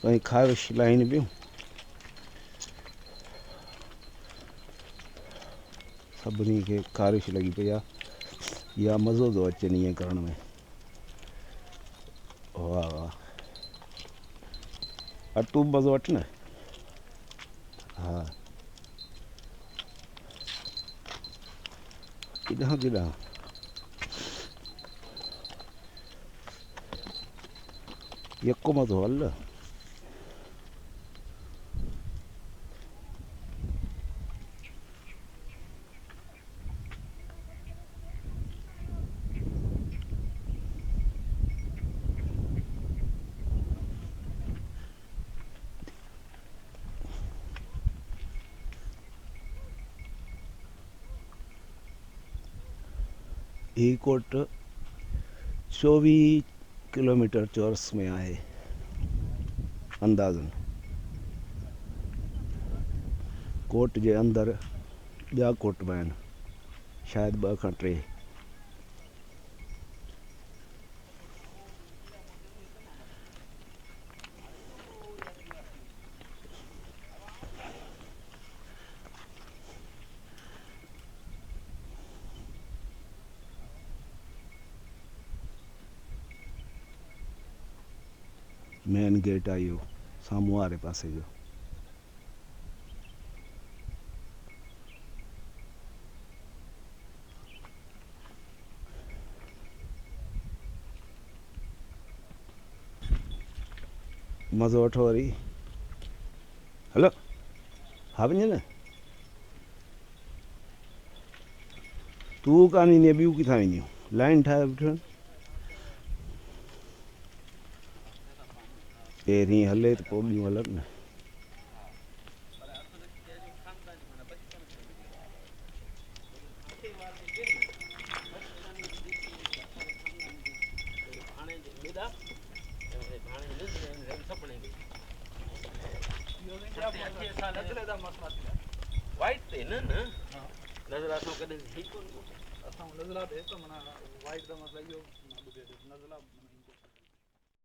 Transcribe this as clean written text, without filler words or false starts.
कहीं खाविश लाइन भी सभी के खारिश लगी पई आहे या मज़ो थो अचे ईअं करण में। वाह वाह अटू मज़ो वठ न। हाँ किॾां किॾां यको मज़ो हल। ही कोट 24 किलोमीटर चौरस में आहे अंदाज़न। कोट जे अंदर ॿिया कोट में आहिनि शायदि 2 खां 3। मेन गेट आहे इहो साम्हूं वारे पासे जो। मज़ो वठो वरी हलो। हा वञ न तूं कान ईंदी ॿियूं किथां ईंदियूं लाइन ठाहे बीठो पहिरीं हले त पोइ ॿियूं हलनि न। वाइट ते न नज़रा तो कदे ठीक हो असा नज़रा दे तो मना वाइट दा मतलब यो नज़रा